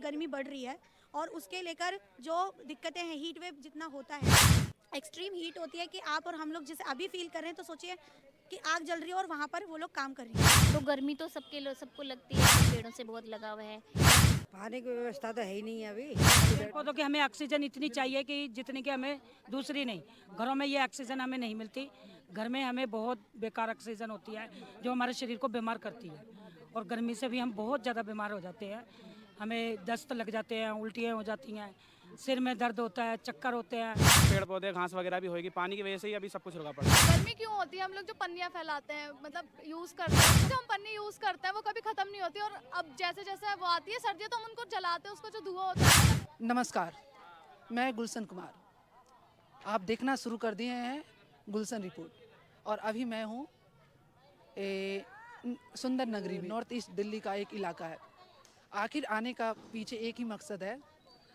गर्मी बढ़ रही है और उसके लेकर जो दिक्कतें हैं, हीट वेव जितना होता है, एक्सट्रीम हीट होती है कि आप और हम लोग जैसे अभी फील कर रहे हैं, तो सोचिए कि आग जल रही है और वहाँ पर वो लोग काम कर रही हैं। तो गर्मी तो सबको लगती है, पेड़ों से बहुत लगाव है। पानी की व्यवस्था तो है ही नहीं है अभी। पेड़ पौधों की हमें ऑक्सीजन इतनी चाहिए कि जितनी कि हमें दूसरी नहीं, घरों में ये ऑक्सीजन हमें नहीं मिलती। घर में हमें बहुत बेकार ऑक्सीजन होती है जो हमारे शरीर को बीमार करती है, और गर्मी से भी हम बहुत ज़्यादा बीमार हो जाते हैं। हमें दस्त लग जाते हैं, उल्टियाँ हो जाती हैं, सिर में दर्द होता है, चक्कर होते हैं। पेड़ पौधे घास वगैरह भी होएगी, पानी की वजह से ही अभी सब कुछ रुका पड़ा है। गर्मी क्यों होती है? हम लोग जो पन्नियाँ फैलाते हैं, मतलब यूज़ करते हैं, जो हम पन्नी यूज़ करते हैं वो कभी ख़त्म नहीं होती, और अब जैसे जैसे वो आती है सर्दियाँ तो हम उनको जलाते हैं, उसका जो धुआं होता है। नमस्कार, मैं गुलशन कुमार। आप देखना शुरू कर दिए हैं गुलशन रिपोर्ट, और अभी मैं हूँ सुंदर नगरी में। नॉर्थ ईस्ट दिल्ली का एक इलाका है। आखिर आने का पीछे एक ही मकसद है।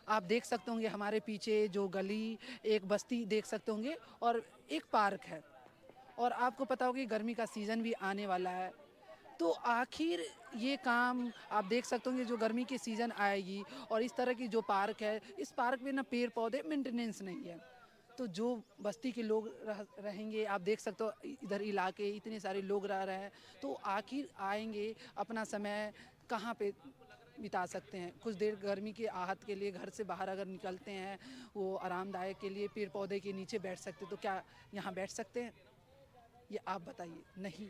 आप देख सकते होंगे हमारे पीछे जो गली, एक बस्ती देख सकते होंगे, और एक पार्क है। और आपको पता होगा कि गर्मी का सीज़न भी आने वाला है, तो आखिर ये काम आप देख सकते होंगे, जो गर्मी की सीज़न आएगी और इस तरह की जो पार्क है, इस पार्क में ना पेड़ पौधे मेंटेनेंस नहीं है, तो जो बस्ती के लोग रहेंगे, आप देख सकते हो इधर इलाके इतने सारे लोग रह रहे हैं, तो आखिर आएंगे अपना समय कहाँ पे बिता सकते हैं। कुछ देर गर्मी की आहत के लिए घर से बाहर अगर निकलते हैं, वो आरामदायक के लिए पेड़ पौधे के नीचे बैठ सकते, तो क्या यहाँ बैठ सकते हैं? ये आप बताइए। नहीं,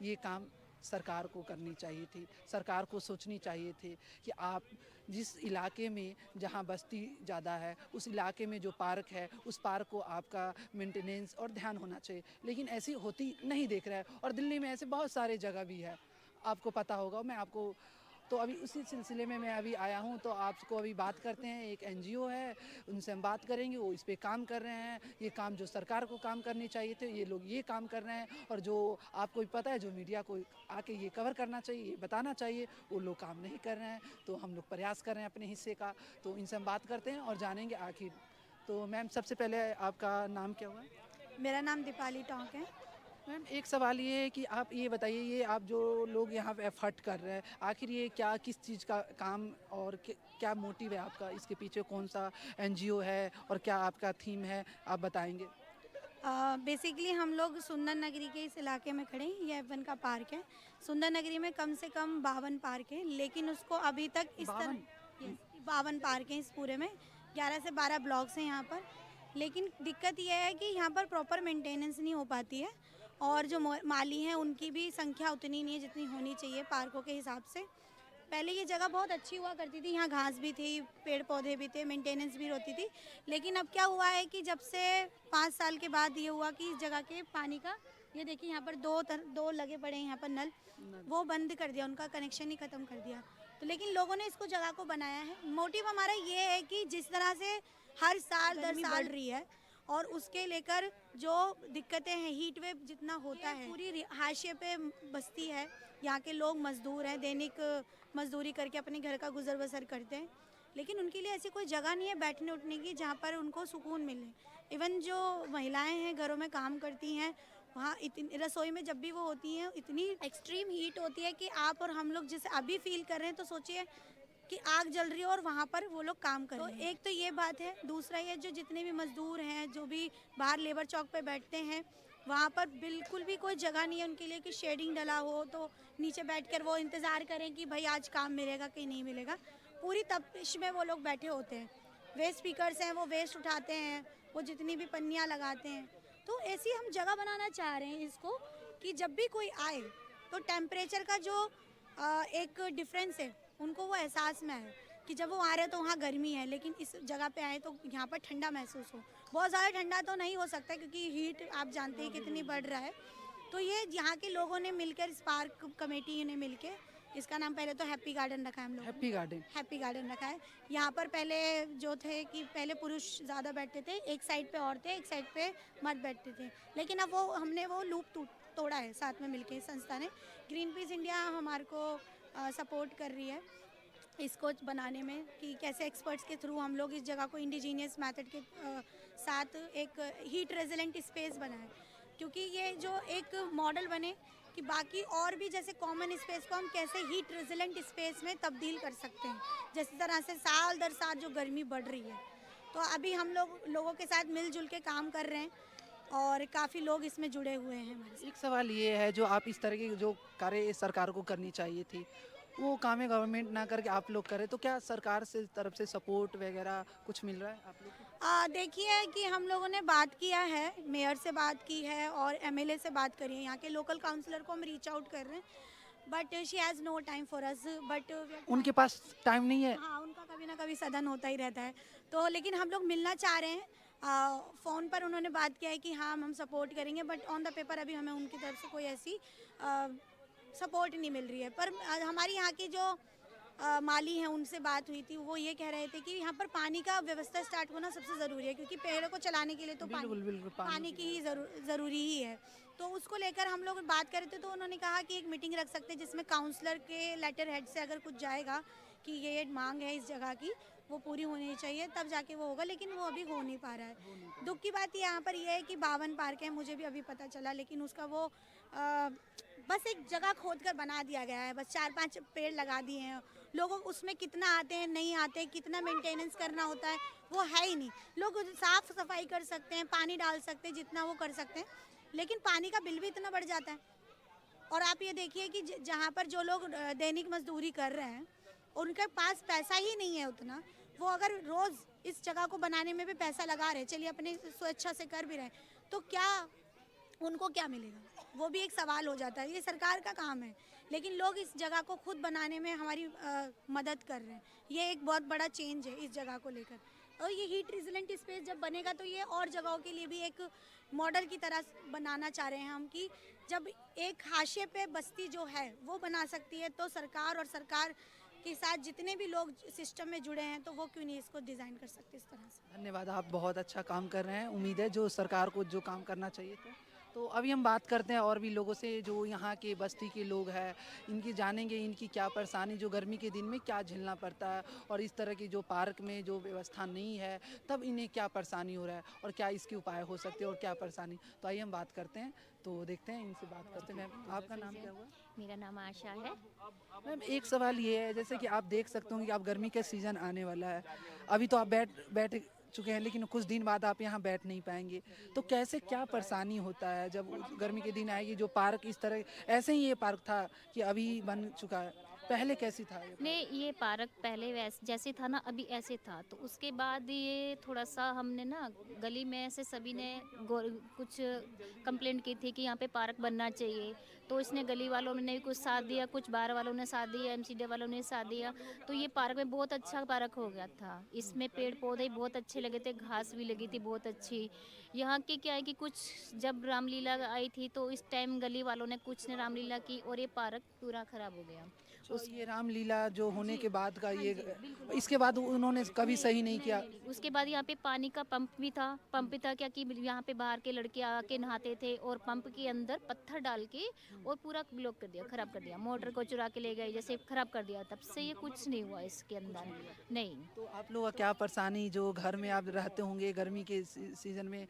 ये काम सरकार को करनी चाहिए थी। सरकार को सोचनी चाहिए थी कि आप जिस इलाके में जहाँ बस्ती ज़्यादा है, उस इलाके में जो पार्क है, उस पार्क को आपका मेंटेनेंस और ध्यान होना चाहिए, लेकिन ऐसी होती नहीं देख रहा है। और दिल्ली में ऐसे बहुत सारे जगह भी है, आपको पता होगा। मैं आपको तो अभी उसी सिलसिले में मैं अभी आया हूँ, तो आपको अभी बात करते हैं। एक एनजीओ है, उनसे हम बात करेंगे। वो इस पे काम कर रहे हैं। ये काम जो सरकार को काम करनी चाहिए थे, ये लोग ये काम कर रहे हैं। और जो आपको भी पता है, जो मीडिया को आके ये कवर करना चाहिए, ये बताना चाहिए, वो लोग काम नहीं कर रहे हैं। तो हम लोग प्रयास कर रहे हैं अपने हिस्से का, तो इनसे हम बात करते हैं और जानेंगे आखिर। तो मैम, सबसे पहले आपका नाम क्या हुआ? मेरा नाम दीपाली टोंक है। मैम, एक सवाल ये है कि आप ये बताइए, ये आप जो लोग यहाँ पे एफर्ट कर रहे हैं, आखिर ये क्या, किस चीज़ का काम, और क्या मोटिव है आपका? इसके पीछे कौन सा एनजीओ है और क्या आपका थीम है, आप बताएंगे? बेसिकली हम लोग सुंदर नगरी के इस इलाके में खड़े हैं। ये F1 का पार्क है। सुंदर नगरी में कम से कम 52 पार्क हैं, लेकिन उसको अभी तक इस तरह 52 पार्क हैं इस पूरे में। 11 से 12 ब्लॉक्स हैं यहाँ पर, लेकिन दिक्कत यह है कि यहाँ पर प्रॉपर मेंटेनेंस नहीं हो पाती है, और जो माली हैं उनकी भी संख्या उतनी नहीं है जितनी होनी चाहिए पार्कों के हिसाब से। पहले ये जगह बहुत अच्छी हुआ करती थी, यहाँ घास भी थी, पेड़ पौधे भी थे, मेंटेनेंस भी होती थी। लेकिन अब क्या हुआ है कि जब से 5 साल के बाद ये हुआ कि इस जगह के पानी का, ये देखिए यहाँ पर दो लगे पड़े हैं यहाँ पर नल, वो बंद कर दिया, उनका कनेक्शन ही ख़त्म कर दिया। तो लेकिन लोगों ने इसको जगह को बनाया है। मोटिव हमारा ये है कि जिस तरह से हर साल दर साल बढ़ रही है और उसके लेकर जो दिक्कतें हैं, हीट वेव जितना होता है, पूरी हाशिए पे बस्ती है। यहाँ के लोग मजदूर हैं, दैनिक मजदूरी करके अपने घर का गुजर बसर करते हैं, लेकिन उनके लिए ऐसी कोई जगह नहीं है बैठने उठने की जहाँ पर उनको सुकून मिले। इवन जो महिलाएं हैं घरों में काम करती हैं, वहाँ इतनी रसोई में जब भी वो होती हैं, इतनी एक्सट्रीम हीट होती है कि आप और हम लोग जैसे अभी फील कर रहे हैं, तो सोचिए कि आग जल रही है और वहाँ पर वो लोग काम कर रहे हैं। तो एक तो ये बात है। दूसरा ये, जो जितने भी मजदूर हैं, जो भी बाहर लेबर चौक पे बैठते हैं, वहाँ पर बिल्कुल भी कोई जगह नहीं है उनके लिए कि शेडिंग डला हो तो नीचे बैठकर वो इंतज़ार करें कि भाई आज काम मिलेगा कि नहीं मिलेगा। पूरी तपिश में वो लोग बैठे होते हैं। वेस्ट स्पीकर्स हैं, वो वेस्ट उठाते हैं, वो जितनी भी पन्नियाँ लगाते हैं। तो ऐसी हम जगह बनाना चाह रहे हैं इसको, कि जब भी कोई आए तो टेम्परेचर का जो एक डिफरेंस है उनको वो एहसास में आए कि जब वो आ रहे हैं तो वहाँ गर्मी है, लेकिन इस जगह पे आए तो यहाँ पर ठंडा महसूस हो। बहुत ज़्यादा ठंडा तो नहीं हो सकता क्योंकि हीट आप जानते हैं कितनी बढ़ रहा है। तो ये यहाँ के लोगों ने मिलकर, इस पार्क कमेटी ने मिलकर, इसका नाम पहले तो हैप्पी गार्डन रखा है हम लोग। हैप्पी गार्डन रखा है। यहाँ पर पहले जो थे कि पहले पुरुष ज़्यादा बैठते थे, एक साइड पे औरतें, एक साइड पे मर्द बैठते थे, लेकिन अब हमने वो लूप तोड़ा है साथ में मिलके। संस्था ने, ग्रीन पीस इंडिया हमारे को सपोर्ट कर रही है इसको बनाने में, कि कैसे एक्सपर्ट्स के थ्रू हम लोग इस जगह को इंडिजीनियस मेथड के साथ एक हीट रेजिलेंट स्पेस बनाएं, क्योंकि ये जो एक मॉडल बने कि बाकी और भी जैसे कॉमन स्पेस को हम कैसे हीट रेजिलेंट स्पेस में तब्दील कर सकते हैं। जिस तरह से साल दर साल जो गर्मी बढ़ रही है, तो अभी हम लोगों के साथ मिलजुल के काम कर रहे हैं और काफ़ी लोग इसमें जुड़े हुए हैं हमारे साथ। एक सवाल ये है, जो आप इस तरह की जो कार्य सरकार को करनी चाहिए थी, वो काम गवर्नमेंट ना करके आप लोग करें, तो क्या सरकार से तरफ से सपोर्ट वगैरह कुछ मिल रहा है आप लोग को? देखिए कि हम लोगों ने बात किया है, मेयर से बात की है और एमएलए से बात करी है, यहाँ के लोकल काउंसलर को हम रीच आउट कर रहे हैं, but she has no time for us. But उनके पास टाइम नहीं है? हाँ, उनका कभी ना कभी सदन होता ही रहता है, तो लेकिन हम लोग मिलना चाह रहे हैं। फ़ोन पर उन्होंने बात किया है कि हाँ हम सपोर्ट करेंगे, बट ऑन द पेपर अभी हमें उनकी तरफ से कोई ऐसी सपोर्ट नहीं मिल रही है। पर हमारी यहाँ की जो माली हैं उनसे बात हुई थी, वो ये कह रहे थे कि यहाँ पर पानी का व्यवस्था स्टार्ट होना सबसे ज़रूरी है, क्योंकि पेड़ों को चलाने के लिए तो बिल्कुल बिल्कुल पानी की ही ज़रूरी ही है। तो उसको लेकर हम लोग बात कर रहे थे, तो उन्होंने कहा कि एक मीटिंग रख सकते हैं जिसमें काउंसलर के लेटर हेड से अगर कुछ जाएगा कि ये मांग है इस जगह की, वो पूरी होनी चाहिए, तब जाके वो होगा, लेकिन वो अभी हो नहीं पा रहा है। दुख की बात यहाँ पर यह है कि 52 पार्क है, मुझे भी अभी पता चला, लेकिन उसका वो बस एक जगह खोद कर बना दिया गया है, बस 4-5 पेड़ लगा दिए हैं। लोगों उसमें कितना आते हैं नहीं आते हैं, कितना मेंटेनेंस करना होता है वो है ही नहीं। लोग साफ सफाई कर सकते हैं, पानी डाल सकते हैं, जितना वो कर सकते हैं, लेकिन पानी का बिल भी इतना बढ़ जाता है। और आप ये देखिए कि जहाँ पर जो लोग दैनिक मजदूरी कर रहे हैं, उनके पास पैसा ही नहीं है उतना, वो अगर रोज़ इस जगह को बनाने में भी पैसा लगा रहे, चलिए अपनी स्वेच्छा से कर भी रहे, तो क्या उनको क्या मिलेगा, वो भी एक सवाल हो जाता है। ये सरकार का काम है, लेकिन लोग इस जगह को खुद बनाने में हमारी मदद कर रहे हैं। ये एक बहुत बड़ा चेंज है इस जगह को लेकर। और ये हीट रेजिलेंट स्पेस जब बनेगा तो ये और जगहों के लिए भी एक मॉडल की तरह बनाना चाह रहे हैं हम, कि जब एक हाशिए पे बस्ती जो है वो बना सकती है, तो सरकार और सरकार के साथ जितने भी लोग सिस्टम में जुड़े हैं, तो वो क्यों नहीं इसको डिज़ाइन कर सकते इस तरह से। धन्यवाद, आप बहुत अच्छा काम कर रहे हैं। उम्मीद है जो सरकार को जो काम करना चाहिए था। तो अभी हम बात करते हैं और भी लोगों से, जो यहाँ के बस्ती के लोग हैं, इनकी जानेंगे इनकी क्या परेशानी, जो गर्मी के दिन में क्या झेलना पड़ता है, और इस तरह की जो पार्क में जो व्यवस्था नहीं है तब इन्हें क्या परेशानी हो रहा है और क्या इसके उपाय हो सकते हैं और क्या परेशानी। तो आइए हम बात करते हैं, तो देखते हैं, इनसे बात करते हैं। मैम, आपका नाम क्या हुआ? मेरा नाम आशा है। मैम, एक सवाल ये है, जैसे कि आप देख सकते होंगे कि आप गर्मी का सीज़न आने वाला है, अभी तो आप बैठ चुके हैं, लेकिन कुछ दिन बाद आप यहाँ बैठ नहीं पाएंगे, तो कैसे क्या परेशानी होता है जब गर्मी के दिन आएगी? जो पार्क इस तरह, ऐसे ही ये पार्क था कि अभी बन चुका है, पहले कैसी था ये? नहीं, ये पार्क पहले जैसे था ना, अभी ऐसे था। तो उसके बाद ये थोड़ा सा हमने ना गली में से सभी ने कुछ कंप्लेंट की थी कि यहाँ पे पार्क बनना चाहिए, तो इसने गली वालों ने भी कुछ साथ दिया, कुछ बाहर वालों ने साथ दिया, एमसीडी वालों ने साथ दिया, तो ये पार्क में बहुत अच्छा पार्क हो गया था। इसमें पेड़ पौधे बहुत अच्छे लगे थे, घास भी लगी थी बहुत अच्छी। यहाँ की क्या है कि कुछ जब रामलीला आई थी तो इस टाइम गली वालों ने कुछ ने रामलीला की और ये पार्क पूरा खराब हो गया। ये रामलीला जो होने के बाद का ये, इसके बाद उन्होंने कभी सही नहीं किया? उसके बाद यहाँ पे पानी का पंप भी था क्या कि यहाँ पे बाहर के लड़के आके नहाते थे और पंप के अंदर पत्थर डाल के और पूरा ब्लॉक कर दिया, खराब कर दिया, मोटर को चुरा के ले गए, जैसे खराब कर दिया। तब से ये कुछ नहीं हुआ इसके अंदर, नहीं। तो आप लोगों का क्या परेशानी, जो घर में आप रहते होंगे गर्मी के सीज़न में,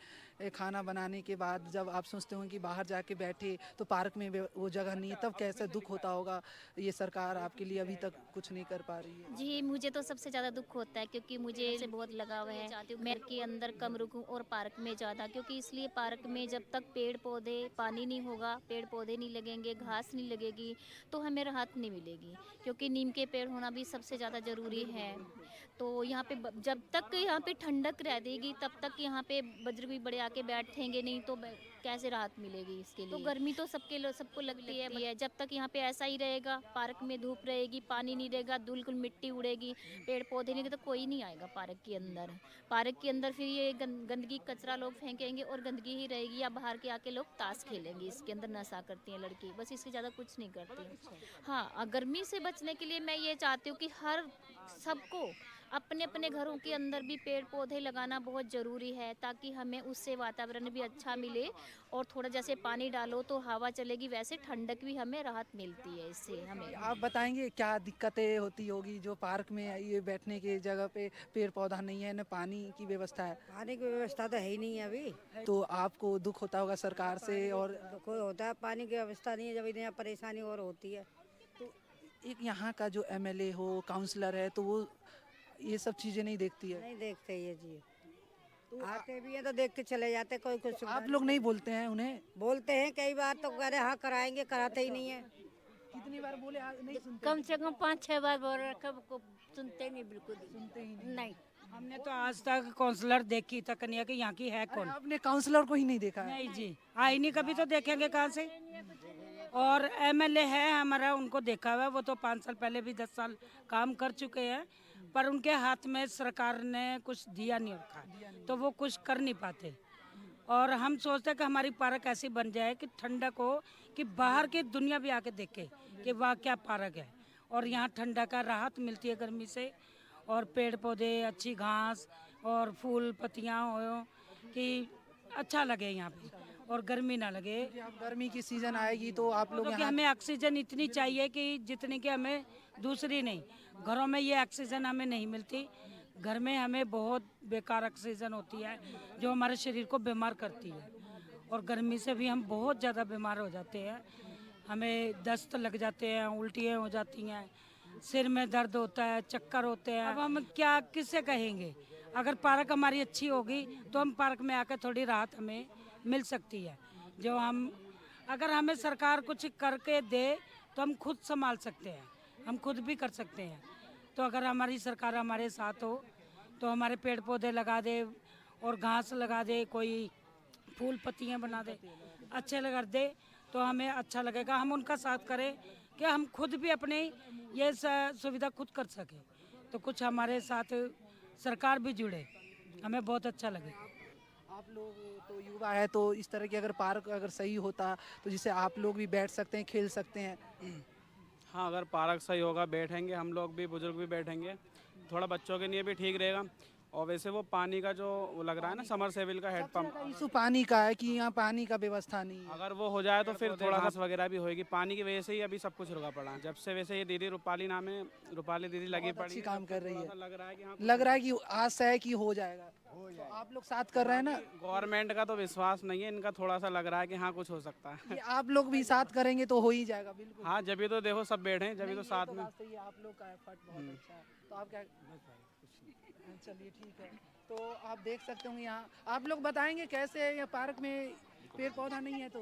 खाना बनाने के बाद जब आप सोचते होंगे कि बाहर जाके बैठे, तो पार्क में वो जगह नहीं है, तब कैसे दुख होता होगा? ये सरकार आपके लिए अभी तक कुछ नहीं कर पा रही है। जी, मुझे तो सबसे ज़्यादा दुख होता है, क्योंकि मुझे इससे बहुत लगाव है। चाहती हूँ मैं के अंदर कम रुकूँ और पार्क में ज़्यादा, क्योंकि इसलिए पार्क में जब तक पेड़ पौधे, पानी नहीं होगा, पेड़ पौधे नहीं लगेंगे, घास नहीं लगेगी, तो हमें राहत नहीं मिलेगी, क्योंकि नीम के पेड़ होना भी सबसे ज़्यादा ज़रूरी है। तो यहाँ पे जब तक यहाँ पे ठंडक रह देगी, तब तक यहाँ पे बुजुर्ग भी बड़े आके बैठेंगे नहीं, तो कैसे राहत मिलेगी इसके लिए? तो गर्मी तो सबको लगती है। जब तक यहाँ पे ऐसा ही रहेगा, पार्क में धूप रहेगी, पानी नहीं रहेगा, बिल्कुल मिट्टी उड़ेगी, पेड़ पौधे नहीं, तो कोई नहीं आएगा पार्क के अंदर। पार्क के अंदर फिर ये गंदगी कचरा लोग फेंकेंगे और गंदगी ही रहेगी, या बाहर के आके लोग ताश खेलेंगे, इसके अंदर नशा करती हैं लड़की, बस इससे ज़्यादा कुछ नहीं करती। हाँ, गर्मी से बचने के लिए मैं ये चाहती हूँ कि हर सबको अपने अपने घरों के अंदर भी पेड़ पौधे लगाना बहुत ज़रूरी है, ताकि हमें उससे वातावरण भी अच्छा मिले। और थोड़ा जैसे पानी डालो तो हवा चलेगी, वैसे ठंडक भी हमें राहत मिलती है इससे हमें। आप बताएंगे क्या दिक्कतें होती होगी जो पार्क में ये बैठने की जगह पे पेड़ पौधा नहीं है, न पानी की व्यवस्था है, पानी की व्यवस्था तो है ही नहीं है अभी। तो आपको दुख होता होगा सरकार से। और दुख होता है, पानी की व्यवस्था नहीं है, जब इतनी परेशानी और होती है। एक यहाँ का जो एमएलए हो, काउंसलर है, तो वो ये सब चीज़ें नहीं देखती है। नहीं देखते ये जी, आते भी हैं तो देख के चले जाते, कोई कुछ सुविधा आप लोग नहीं बोलते हैं उन्हें? बोलते हैं कई बार तो कह रहे हाँ कराएंगे, कराते ही नहीं है। कितनी बार बोले, नहीं सुनते? कम से कम 5-6 बार बोल रखा, को सुनते नहीं, बिल्कुल ही। सुनते ही नहीं। नहीं। हमने तो आज तक काउंसलर देखी तक नहीं है कि यहाँ की है अरे कौन। आपने काउंसलर को ही नहीं देखा है? नहीं जी, आई नहीं कभी, तो देखेंगे कहाँ से। और एमएलए है हमारा, उनको देखा हुआ है, वो तो 5 साल पहले भी 10 साल काम कर चुके हैं, पर उनके हाथ में सरकार ने कुछ दिया नहीं रखा, तो वो कुछ कर नहीं पाते। और हम सोचते हैं कि हमारी पार्क ऐसी बन जाए कि ठंडक हो, कि बाहर की दुनिया भी आके देखे कि वाह क्या पार्क है। और यहाँ ठंडक का राहत मिलती है गर्मी से, और पेड़ पौधे, अच्छी घास और फूल पत्तियाँ हो, कि अच्छा लगे यहाँ पे और गर्मी ना लगे। कि अब गर्मी की सीजन आएगी तो आप लोग क्योंकि यहाँ हमें ऑक्सीजन इतनी चाहिए कि जितनी कि हमें दूसरी नहीं, घरों में ये ऑक्सीजन हमें नहीं मिलती। घर में हमें बहुत बेकार ऑक्सीजन होती है जो हमारे शरीर को बीमार करती है, और गर्मी से भी हम बहुत ज़्यादा बीमार हो जाते हैं। हमें दस्त लग जाते हैं, उल्टियाँ हो जाती हैं, सिर में दर्द होता है, चक्कर होते हैं। अब हम क्या किससे कहेंगे? अगर पार्क हमारी अच्छी होगी तो हम पार्क में आकर थोड़ी राहत हमें मिल सकती है। जो हम, अगर हमें सरकार कुछ करके दे तो हम खुद संभाल सकते हैं, हम खुद भी कर सकते हैं। तो अगर हमारी सरकार हमारे साथ हो तो हमारे पेड़ पौधे लगा दे और घास लगा दे, कोई फूल पत्तियाँ बना दे, अच्छे लगा दे, तो हमें अच्छा लगेगा। हम उनका साथ करें कि हम खुद भी अपने ये सुविधा खुद कर सकें, तो कुछ हमारे साथ सरकार भी जुड़े, हमें बहुत अच्छा लगे। आप लोग तो युवा है, तो इस तरह की अगर पार्क अगर सही होता तो जिससे आप लोग भी बैठ सकते हैं, खेल सकते हैं। हाँ, अगर पार्क सही होगा, बैठेंगे हम लोग भी, बुजुर्ग भी बैठेंगे, थोड़ा बच्चों के लिए भी ठीक रहेगा। और वैसे वो पानी का जो वो लग रहा है ना, समरसेबिल का हेड पंप, इशू पानी का है कि यहाँ पानी का व्यवस्था नहीं है। अगर वो हो जाए तो फिर थोड़ा घास वगैरह भी होएगी। पानी की वजह से ही अभी सब कुछ रुका पड़ा है। जब से वैसे ये दीदी रूपाली नाम है, रूपाली दीदी लगी पड़ी अच्छी है, काम कर रही है। थोड़ा सा लग रहा है कि हाँ, लग रहा है कि आशा है कि हो जाएगा, तो आप लोग साथ कर रहे हैं ना। गवर्नमेंट का तो विश्वास नहीं है, इनका थोड़ा सा लग रहा है कि हाँ कुछ हो सकता है। ये आप लोग भी साथ करेंगे तो हो ही जाएगा, बिल्कुल। हाँ, जब तो देखो सब बैठे, जब तो साथ में। बात सही है, आप लोग का एफर्ट बहुत अच्छा है। तो आप क्या, चलिए ठीक है। तो आप देख सकते होंगे यहाँ, आप लोग बताएंगे कैसे यहाँ पार्क में पेड़ पौधा नहीं है तो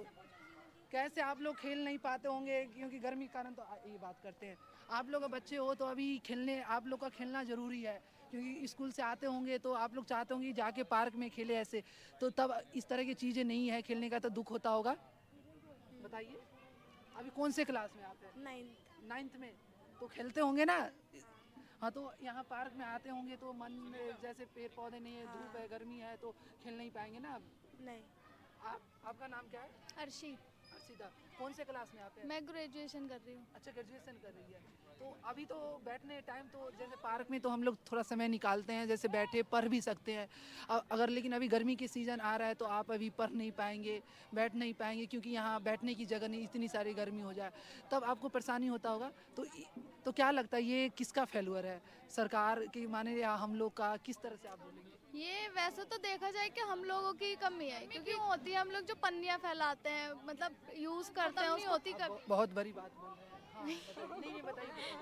कैसे आप लोग खेल नहीं पाते होंगे, क्योंकि गर्मी के कारण। तो ये बात करते हैं, आप लोग बच्चे हो तो अभी खेलने, आप लोग का खेलना ज़रूरी है, क्योंकि स्कूल से आते होंगे तो आप लोग चाहते होंगे जाके पार्क में खेले ऐसे, तो तब इस तरह की चीज़ें नहीं है खेलने का, तो दुख होता होगा। बताइए, अभी कौन से क्लास में आप हैं? 9th में। तो खेलते होंगे ना। हाँ, तो यहाँ पार्क में आते होंगे तो मन में जैसे पेड़ पौधे नहीं है, धूप है, गर्मी है, तो खेल नहीं पाएंगे ना अब। नहीं। आपका नाम क्या है? अर्शी, अर्शिता। कौन से क्लास में आप हैं? मैं ग्रेजुएशन कर रही हूँ। अच्छा, ग्रेजुएशन कर रही है। तो अभी तो बैठने टाइम तो जैसे पार्क में तो हम लोग थोड़ा समय निकालते हैं, जैसे बैठे पढ़ भी सकते हैं। अगर लेकिन अभी गर्मी की सीज़न आ रहा है तो आप अभी पढ़ नहीं पाएंगे, बैठ नहीं पाएंगे, क्योंकि यहाँ बैठने की जगह नहीं, इतनी सारी गर्मी हो जाए, तब आपको परेशानी होता होगा। तो क्या लगता है ये किसका फेल्यूर है, सरकार की माने या हम लोग का? किस तरह से आप बोलेंगे? ये वैसे तो देखा जाए कि हम लोगों की कमी है, क्योंकि वो होती है हम लोग जो पन्नियाँ फैलाते हैं, मतलब यूज़ करते हैं उसको, होती कभी बहुत बड़ी बात बोल रहे हैं। हाँ, बताइए। नहीं बताइए।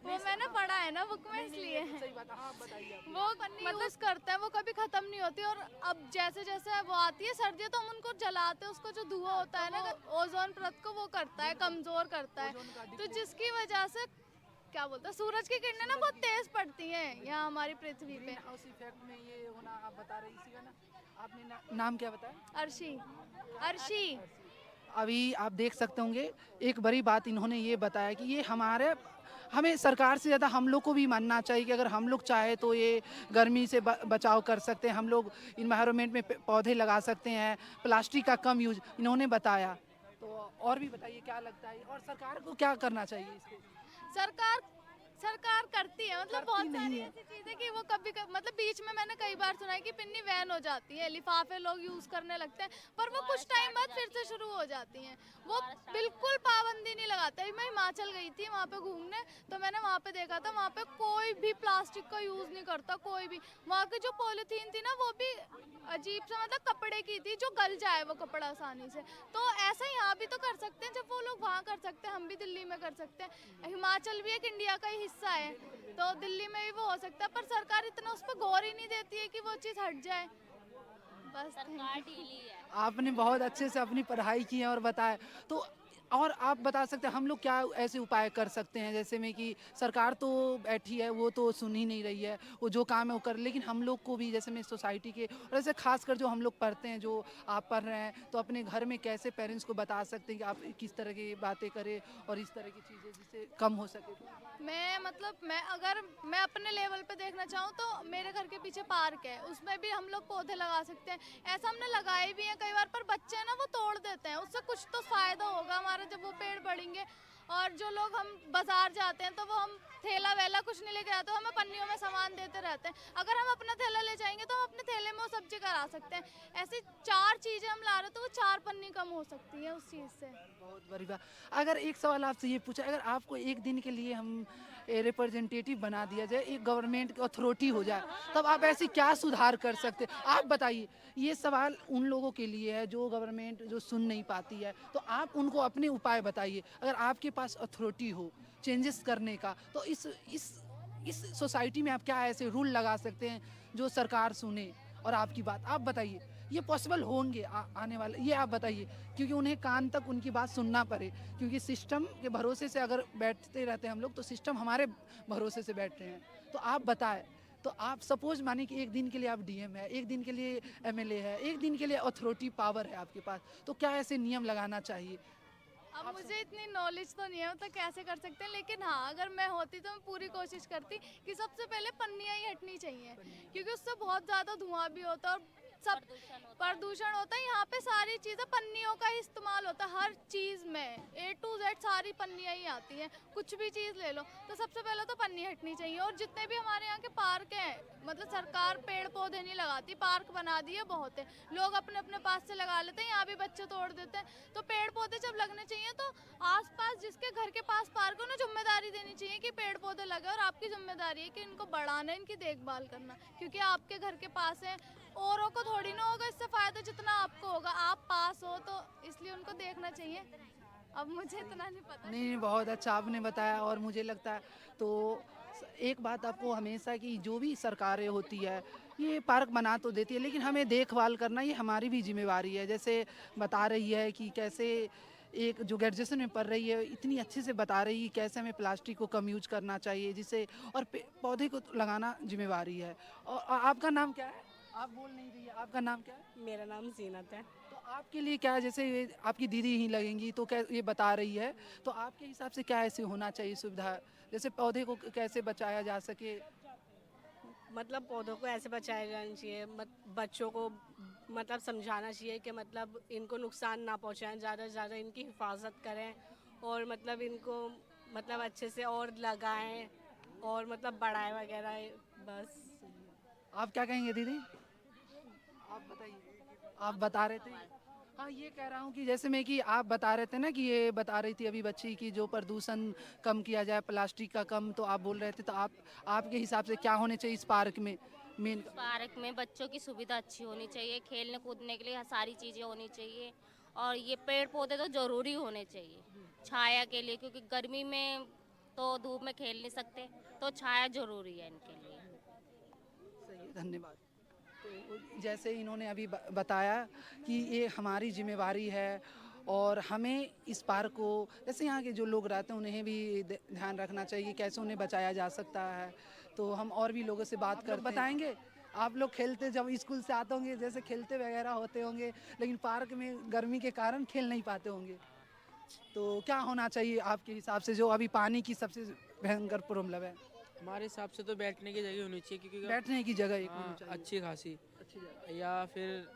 वो मैंने पढ़ा है ना बुक में, इसलिए सही बात है। हाँ, बताइए आप। वो पन्नी यूज करते हैं, वो कभी खत्म नहीं होती। और अब जैसे जैसे वो आती है सर्दियाँ, तो हम उनको जलाते हैं, उसको जो धुआं होता है ना, ओजोन परत को वो करता है, कमजोर करता है, तो जिसकी वजह से क्या बोलते हैं, सूरज की किरणें ना बहुत तेज पड़ती हैं यहाँ हमारी पृथ्वी पे। ग्रीन हाउस इफेक्ट में ये होना आप बता रही इसी का ना। आपने नाम क्या बताया? अर्शी, अर्शी। अभी आप देख सकते होंगे, एक बड़ी बात इन्होंने ये बताया कि ये हमें सरकार से ज़्यादा हम लोग को भी मानना चाहिए कि अगर हम लोग चाहे तो ये गर्मी से बचाव कर सकते हैं, हम लोग इन्वायरमेंट में पौधे लगा सकते हैं, प्लास्टिक का कम यूज इन्होंने बताया। तो और भी बताइए क्या लगता है, और सरकार को क्या करना चाहिए इसको? सरकार करती है, मतलब करती बहुत नहीं सारी है। ऐसी चीजें कि वो मतलब बीच में मैंने कई बार सुना है कि पिन्नी वैन हो जाती है, लिफाफे लोग यूज करने लगते हैं, पर वो कुछ टाइम बाद फिर से शुरू हो जाती हैं। वो बिल्कुल पाबंदी नहीं लगाते। अभी मैं हिमाचल गई थी वहाँ पे घूमने, तो मैंने वहाँ पे देखा था, वहाँ पे कोई भी प्लास्टिक का यूज नहीं करता, कोई भी। वहाँ की जो पॉलिथीन थी ना, वो भी अजीब सा, मतलब कपड़े की थी, जो गल जाए वो कपड़ा आसानी से। तो ऐसा यहाँ भी तो कर सकते हैं, जब वो लोग वहाँ कर सकते हैं, हम भी दिल्ली में कर सकते हैं। हिमाचल भी एक इंडिया का ही हिस्सा है, तो दिल्ली में भी वो हो सकता है, पर सरकार इतना उस पर गौर ही नहीं देती है कि वो चीज़ हट जाए। बस सरकार ढीली है। आपने बहुत अच्छे से अपनी पढ़ाई की है और बताया। तो और आप बता सकते हैं हम लोग क्या ऐसे उपाय कर सकते हैं, जैसे में कि सरकार तो बैठी है, वो तो सुन ही नहीं रही है, वो जो काम है वो कर, लेकिन हम लोग को भी जैसे में सोसाइटी के, और ऐसे खासकर जो हम लोग पढ़ते हैं, जो आप पढ़ रहे हैं, तो अपने घर में कैसे पेरेंट्स को बता सकते हैं कि आप किस तरह की बातें करें और इस तरह की चीज़ें जिससे कम हो सके। मैं अगर मैं अपने लेवल पे देखना चाहूँ तो मेरे घर के पीछे पार्क है, उसमें भी हम लोग पौधे लगा सकते हैं। ऐसा हमने लगाए भी हैं कई बार, पर बच्चे हैं ना वो तोड़ देते हैं। उससे कुछ तो फायदा होगा हमारा जब वो पेड़ बढ़ेंगे। और जो लोग, हम बाजार जाते हैं तो वो हम थैला वैला कुछ नहीं लेके आते, हमें पन्नियों में सामान देते रहते हैं। अगर हम अपना थैला ले जाएंगे तो हम अपने थैले में वो सब्जी करा सकते हैं। ऐसी 4 चीजें हम ला रहे हैं तो वो 4 पन्नी कम हो सकती है उस चीज से। बहुत बड़ी बात। अगर एक सवाल आपसे ये पूछा, अगर आपको एक दिन के लिए हम रिप्रेजेंटेटिव बना दिया जाए, एक गवर्नमेंट की अथॉरिटी हो जाए, तब आप ऐसे क्या सुधार कर सकते हैं? आप बताइए। ये सवाल उन लोगों के लिए है जो गवर्नमेंट जो सुन नहीं पाती है, तो आप उनको अपने उपाय बताइए। अगर आपके पास अथॉरिटी हो चेंजेस करने का, तो इस सोसाइटी में आप क्या ऐसे रूल लगा सकते हैं जो सरकार सुने और आपकी बात, आप बताइए। ये पॉसिबल होंगे आने वाले, ये आप बताइए, क्योंकि उन्हें कान तक उनकी बात सुनना पड़े, क्योंकि सिस्टम के भरोसे से अगर बैठते रहते हैं हम लोग, तो सिस्टम हमारे भरोसे से बैठ रहे हैं। तो आप बताएं। तो आप सपोज मानिए कि एक दिन के लिए आप डीएम है, एक दिन के लिए एमएलए है, एक दिन के लिए अथॉरिटी पावर है आपके पास, तो क्या ऐसे नियम लगाना चाहिए? अब मुझे इतनी नॉलेज तो नहीं है तो कैसे कर सकते हैं, लेकिन हाँ, अगर मैं होती तो मैं पूरी कोशिश करती कि सबसे पहले पन्नियाँ ही हटनी चाहिए, क्योंकि उससे बहुत ज़्यादा धुआं भी होता है और सब प्रदूषण होता है। यहाँ पे सारी चीज़ें पन्नियों का ही इस्तेमाल होता है, हर चीज़ में A to Z सारी पन्नियाँ ही आती हैं। कुछ भी चीज़ ले लो, तो सबसे पहले तो पन्नी हटनी चाहिए। और जितने भी हमारे यहाँ के पार्क हैं, मतलब सरकार पेड़ पौधे नहीं लगाती, पार्क बना दिए बहुत है, लोग अपने अपने पास से लगा लेते हैं, यहाँ भी बच्चे तोड़ देते हैं। तो पेड़ पौधे जब लगने चाहिए तो आसपास जिसके घर के पास पार्क है उन्हें जिम्मेदारी देनी चाहिए कि पेड़ पौधे लगे, और आपकी जिम्मेदारी है कि इनको बढ़ाना, इनकी देखभाल करना, क्योंकि आपके घर के पास है, औरों को थोड़ी ना होगा इससे फायदा जितना आपको होगा। आप पास हो तो इसलिए उनको देखना चाहिए। अब मुझे इतना नहीं पता। नहीं, बहुत अच्छा आपने बताया। और मुझे लगता है तो एक बात आपको हमेशा की, जो भी सरकारें होती है ये पार्क बना तो देती है, लेकिन हमें देखभाल करना ये हमारी भी जिम्मेवारी है। जैसे बता रही है कि कैसे एक जो ग्रेजुएशन में पढ़ रही है इतनी अच्छे से बता रही है कैसे हमें प्लास्टिक को कम यूज करना चाहिए, जिससे और पौधे को लगाना जिम्मेवारी है। और आपका नाम क्या है? आप बोल नहीं रही है, आपका नाम क्या है? मेरा नाम जीनत है। तो आपके लिए क्या है, जैसे ये आपकी दीदी ही लगेंगी तो क्या ये बता रही है, तो आपके हिसाब से क्या ऐसे होना चाहिए सुविधा, जैसे पौधे को कैसे बचाया जा सके? मतलब पौधों को ऐसे बचाया जाना चाहिए, बच्चों को मतलब समझाना चाहिए कि मतलब इनको नुकसान ना पहुंचाएं, ज़्यादा से ज़्यादा इनकी हिफाजत करें, और मतलब इनको मतलब अच्छे से और लगाएं और मतलब बढ़ाएं वगैरह। बस आप क्या कहेंगे दीदी? आप बताइए। आप बता रहे थे। हाँ, ये कह रहा हूँ कि जैसे मैं कि आप बता रहे थे ना, कि ये बता रही थी अभी बच्ची की जो प्रदूषण कम किया जाए, प्लास्टिक का कम, तो आप बोल रहे थे, तो आपके हिसाब से क्या होने चाहिए इस पार्क में मेन? पार्क में बच्चों की सुविधा अच्छी होनी चाहिए, खेलने कूदने के लिए सारी चीज़ें होनी चाहिए, और ये पेड़ पौधे तो ज़रूरी होने चाहिए छाया के लिए, क्योंकि गर्मी में तो धूप में खेल नहीं सकते, तो छाया ज़रूरी है इनके लिए। सही है, धन्यवाद। तो जैसे इन्होंने अभी बताया कि ये हमारी जिम्मेवारी है, और हमें इस पार्क को, जैसे यहाँ के जो लोग रहते हैं उन्हें भी ध्यान रखना चाहिए कैसे उन्हें बचाया जा सकता है। तो हम और भी लोगों से बात कर बताएंगे। आप लोग खेलते, जब स्कूल से आते होंगे, जैसे खेलते वगैरह होते होंगे, लेकिन पार्क में गर्मी के कारण खेल नहीं पाते होंगे, तो क्या होना चाहिए आपके हिसाब से, जो अभी पानी की सबसे भयंकर प्रॉब्लम है? हमारे हिसाब से तो बैठने की जगह होनी चाहिए, क्योंकि बैठने की जगह एक हाँ, होनी चाहिए। अच्छी खासी, अच्छी जगह। या फिर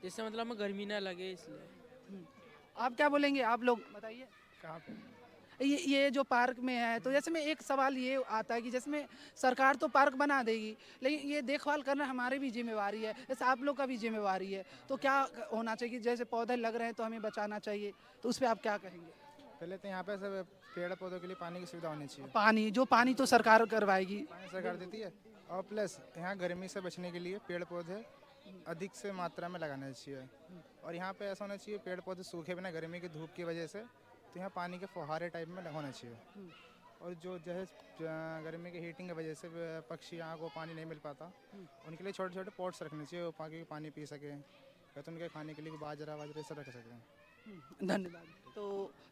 जिससे मतलब हमें गर्मी ना लगे, इसलिए। आप क्या बोलेंगे? आप लोग बताइए। ये जो पार्क में है, तो जैसे में एक सवाल ये आता है कि जैसे में सरकार तो पार्क बना देगी, लेकिन ये देखभाल करना हमारी भी जिम्मेवारी है, जैसे आप लोग का भी जिम्मेवारी है। तो क्या होना चाहिए कि जैसे पौधे लग रहे हैं तो हमें बचाना चाहिए, तो उस पर आप क्या कहेंगे? पहले तो यहाँ पे सब पेड़ पौधों के लिए पानी की सुविधा होनी चाहिए। पानी तो सरकार करवाएगी, पानी सरकार देती है, और प्लस यहाँ गर्मी से बचने के लिए पेड़ पौधे अधिक से मात्रा में लगाना चाहिए। और यहाँ पे ऐसा होना चाहिए, पेड़ पौधे सूखे बिना गर्मी की धूप की वजह से, तो यहाँ पानी के फुहारे टाइप में होना चाहिए। और जो गर्मी की हीटिंग की वजह से पक्षी यहाँ को पानी नहीं मिल पाता, उनके लिए छोटे छोटे पॉट्स रखने चाहिए, वो पानी पी सकें, या तो उनके खाने के लिए बाजरा सब रख सकें। धन्यवाद। तो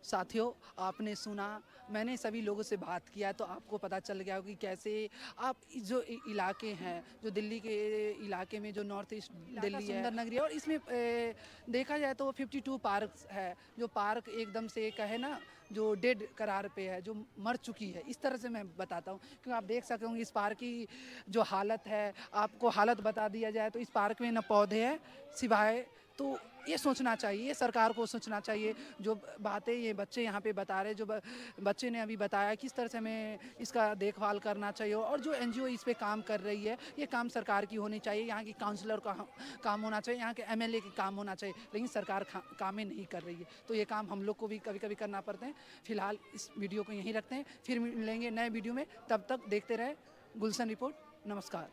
साथियों, आपने सुना, मैंने सभी लोगों से बात किया, तो आपको पता चल गया कि कैसे आप जो इलाके हैं, जो दिल्ली के इलाके में जो नॉर्थ ईस्ट दिल्ली है, सुंदर नगरी है, और इसमें देखा जाए तो 52 पार्क है, जो पार्क एकदम से कहे ना जो डेड करार पे है, जो मर चुकी है, इस तरह से मैं बताता हूँ। क्योंकि आप देख सकते होंगे इस पार्क की जो हालत है, आपको हालत बता दिया जाए तो इस पार्क में न पौधे हैं सिवाय, तो ये सोचना चाहिए, ये सरकार को सोचना चाहिए। जो बातें ये बच्चे यहाँ पे बता रहे, जो बच्चे ने अभी बताया किस तरह से हमें इसका देखभाल करना चाहिए, और जो एनजीओ इस पे काम कर रही है, ये काम सरकार की होनी चाहिए, यहाँ की काउंसलर का काम होना चाहिए, यहाँ के एमएलए के काम होना चाहिए, लेकिन सरकार काम ही नहीं कर रही है। तो ये काम हम लोग को भी कभी कभी करना पड़ते हैं। फिलहाल इस वीडियो को यहीं रखते हैं, फिर मिलेंगे नए वीडियो में, तब तक देखते रहे गुलशन रिपोर्ट। नमस्कार।